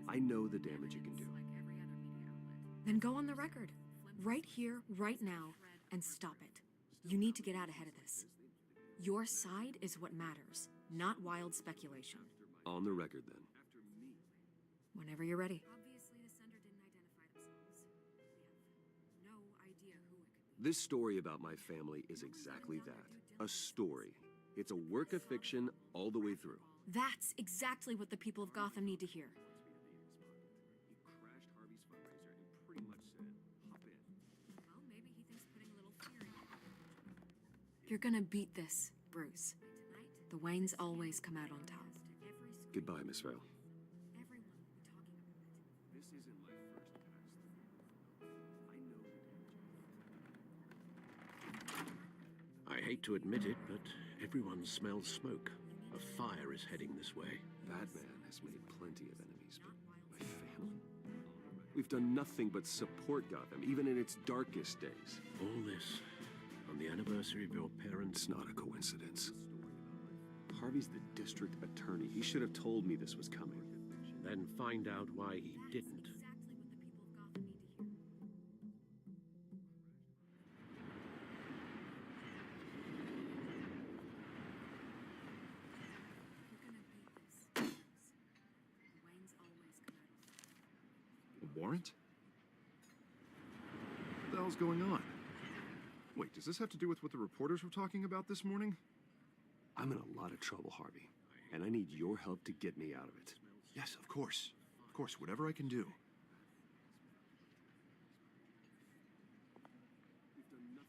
S2: I know the damage it can do.
S10: Then go on the record. Right here, right now, and stop it. You need to get out ahead of this. Your side is what matters, not wild speculation.
S2: On the record, then.
S10: Whenever you're ready.
S2: This story about my family is exactly that. A story. It's a work of fiction all the way through.
S10: That's exactly what the people of Gotham need to hear. You're gonna beat this, Bruce. The Waynes always come out on top.
S2: Goodbye, Miss Vale.
S5: I hate to admit it, but everyone smells smoke. A fire is heading this way.
S2: Batman has made plenty of enemies, but my family? We've done nothing but support Gotham, even in its darkest days.
S5: All this on the anniversary of your parents'
S2: It's not a coincidence. Harvey's the district attorney. He should have told me this was coming.
S5: Then find out why he didn't.
S7: A warrant? What the hell's going on? Wait, does this have to do with what the reporters were talking about this morning?
S2: I'm in a lot of trouble, Harvey, and I need your help to get me out of it.
S7: Yes, of course. Of course, whatever I can do.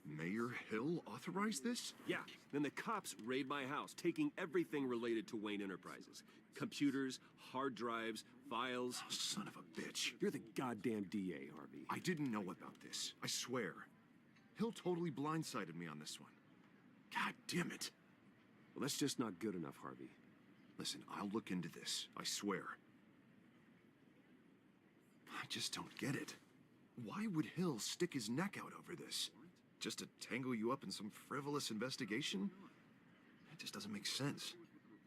S7: Mayor Hill authorized this?
S2: Yeah, then the cops raid my house, taking everything related to Wayne Enterprises. Computers, hard drives, files.
S7: Oh, son of a bitch.
S2: You're the goddamn DA, Harvey.
S7: I didn't know about this. I swear. Hill totally blindsided me on this one. God damn it.
S2: Well, that's just not good enough, Harvey.
S7: Listen, I'll look into this. I swear. I just don't get it. Why would Hill stick his neck out over this? Just to tangle you up in some frivolous investigation? It just doesn't make sense.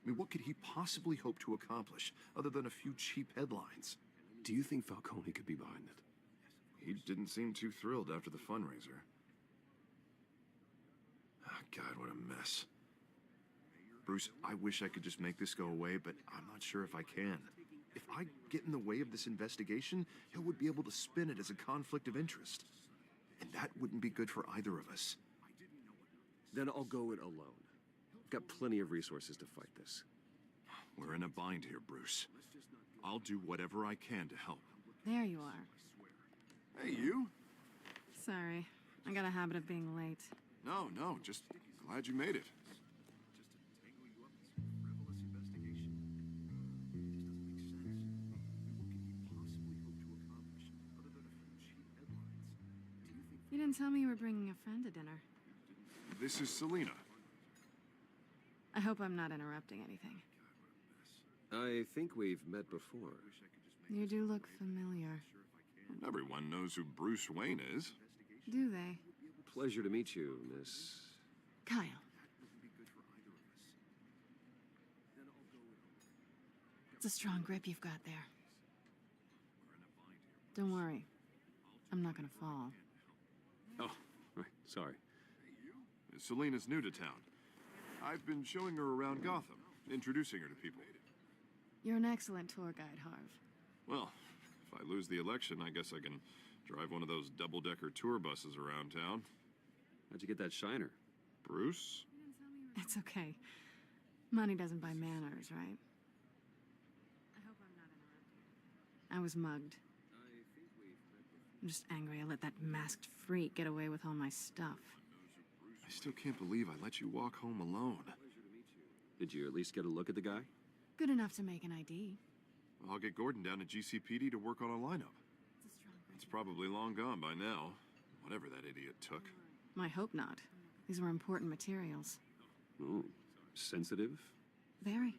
S7: I mean, what could he possibly hope to accomplish other than a few cheap headlines?
S2: Do you think Falcone could be behind it?
S7: He didn't seem too thrilled after the fundraiser. Oh, God, what a mess. Bruce, I wish I could just make this go away, but I'm not sure if I can. If I get in the way of this investigation, Hill would be able to spin it as a conflict of interest. And that wouldn't be good for either of us.
S2: Then I'll go it alone. I've got plenty of resources to fight this.
S7: We're in a bind here, Bruce. I'll do whatever I can to help.
S6: There you are.
S7: Hey, you?
S6: Sorry. I got a habit of being late.
S7: No, just glad you made it.
S6: You didn't tell me you were bringing a friend to dinner.
S7: This is Selena.
S6: I hope I'm not interrupting anything.
S2: I think we've met before.
S6: You do look familiar.
S7: Everyone knows who Bruce Wayne is.
S6: Do they?
S2: Pleasure to meet you, Miss...
S6: Kyle. It's a strong grip you've got there. Don't worry. I'm not gonna fall.
S2: Oh, right. Sorry.
S7: Selena's new to town. I've been showing her around Gotham, introducing her to people.
S6: You're an excellent tour guide, Harv.
S7: Well, if I lose the election, I guess I can drive one of those double-decker tour buses around town.
S2: How'd you get that shiner?
S7: Bruce?
S6: It's okay. Money doesn't buy manners, right? I was mugged. I'm just angry I let that masked freak get away with all my stuff.
S7: I still can't believe I let you walk home alone.
S2: Did you at least get a look at the guy?
S6: Good enough to make an ID.
S7: I'll get Gordon down to GCPD to work on a lineup. It's probably long gone by now, whatever that idiot took.
S6: I hope not. These were important materials.
S2: Ooh, sensitive?
S6: Very.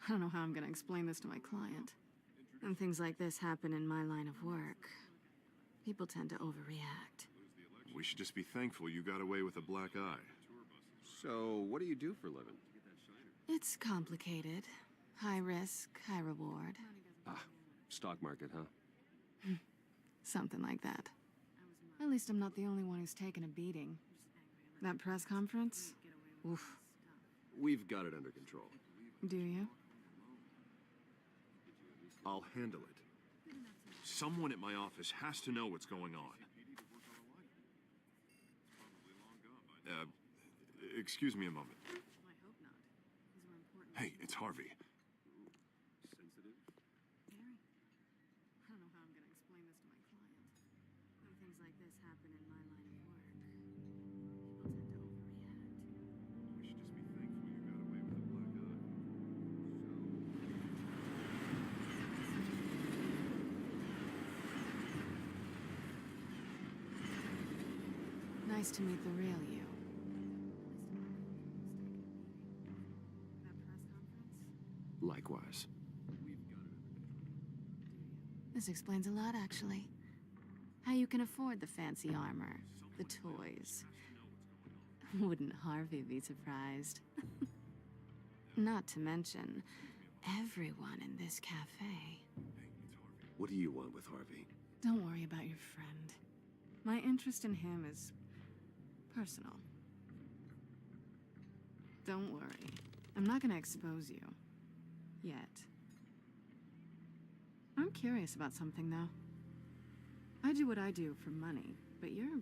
S6: I don't know how I'm gonna explain this to my client. When things like this happen in my line of work, people tend to overreact.
S7: We should just be thankful you got away with a black eye.
S2: So, what do you do for a living?
S6: It's complicated. High risk, high reward.
S2: Ah, stock market, huh?
S6: Something like that. At least I'm not the only one who's taken a beating. That press conference? Oof.
S2: We've got it under control.
S6: Do you?
S7: I'll handle it. Someone at my office has to know what's going on. Excuse me a moment. Hey, it's Harvey.
S2: Sensitive?
S6: Very. I don't know how I'm gonna explain this to my client. When things like this happen in my line of work, people tend to overreact.
S7: We should just be thankful you got away with a black eye.
S6: Nice to meet the real you.
S2: Likewise.
S6: This explains a lot, actually. How you can afford the fancy armor, the toys. Wouldn't Harvey be surprised? Not to mention, everyone in this cafe.
S2: What do you want with Harvey?
S6: Don't worry about your friend. My interest in him is personal. Don't worry. I'm not gonna expose you. Yet. I'm curious about something, though. I do what I do for money, but you're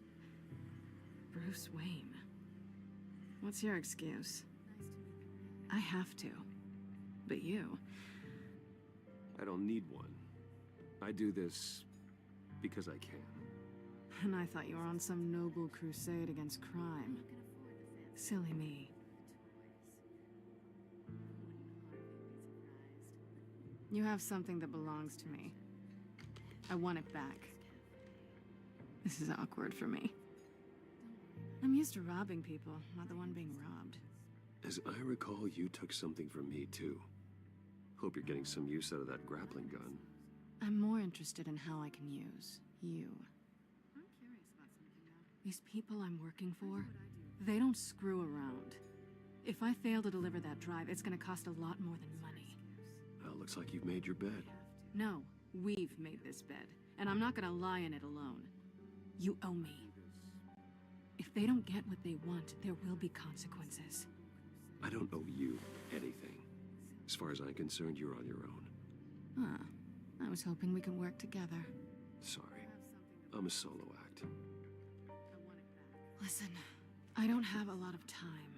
S6: Bruce Wayne. What's your excuse? I have to. But you...
S2: I don't need one. I do this because I can.
S6: And I thought you were on some noble crusade against crime. Silly me. You have something that belongs to me. I want it back. This is awkward for me. I'm used to robbing people, not the one being robbed.
S2: As I recall, you took something from me, too. Hope you're getting some use out of that grappling gun.
S6: I'm more interested in how I can use you. I'm curious about something now. These people I'm working for, they don't screw around. If I fail to deliver that drive, it's gonna cost a lot more than money.
S2: Well, looks like you've made your bed.
S6: No, we've made this bed, and I'm not gonna lie in it alone. You owe me. If they don't get what they want, there will be consequences.
S2: I don't owe you anything. As far as I'm concerned, you're on your own.
S6: Huh. I was hoping we could work together.
S2: Sorry. I'm a solo act.
S6: Listen, I don't have a lot of time.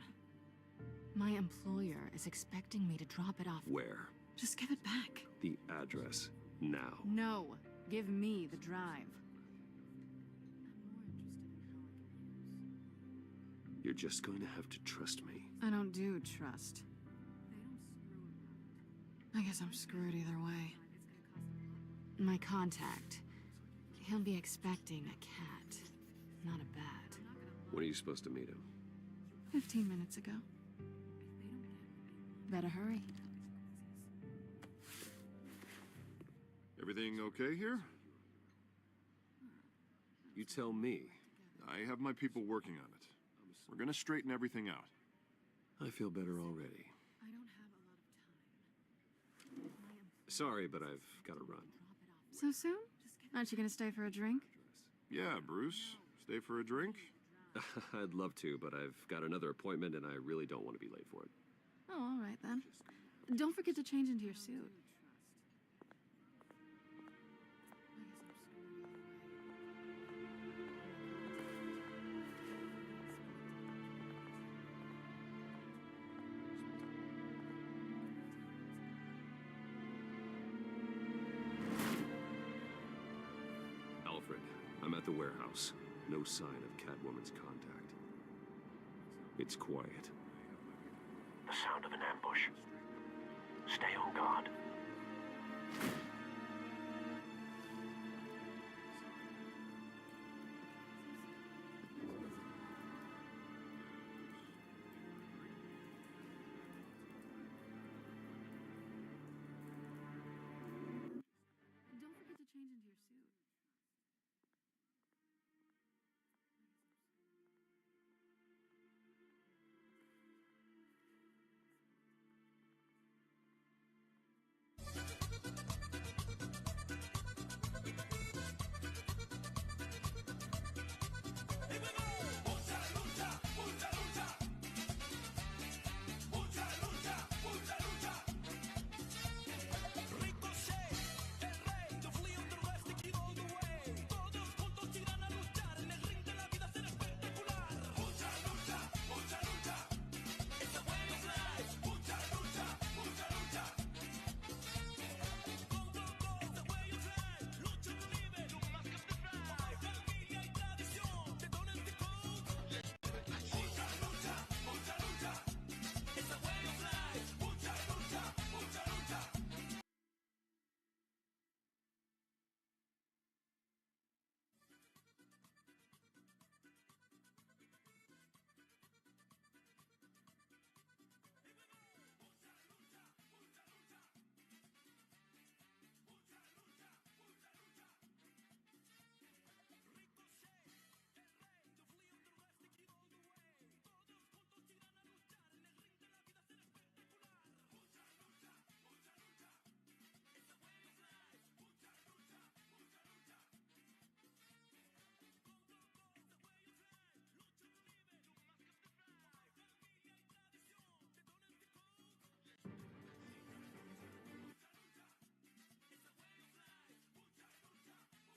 S6: My employer is expecting me to drop it off.
S2: Where?
S6: Just give it back.
S2: The address. Now.
S6: No. Give me the drive.
S2: You're just going to have to trust me.
S6: I don't do trust. I guess I'm screwed either way. My contact. He'll be expecting a cat, not a bat.
S2: When are you supposed to meet him?
S6: 15 minutes ago. Better hurry.
S7: Everything okay here?
S2: You tell me.
S7: I have my people working on it. We're gonna straighten everything out.
S2: I feel better already.
S6: I don't have a lot of time.
S2: Sorry, but I've got to run.
S6: So soon? Aren't you gonna stay for a drink?
S7: Yeah, Bruce. Stay for a drink?
S2: I'd love to, but I've got another appointment and I really don't want to be late for it.
S6: Oh, all right then. Don't forget to change into your suit.
S2: Alfred, I'm at the warehouse. No sign of Catwoman's contact. It's quiet.
S16: The sound of an ambush. Stay on guard.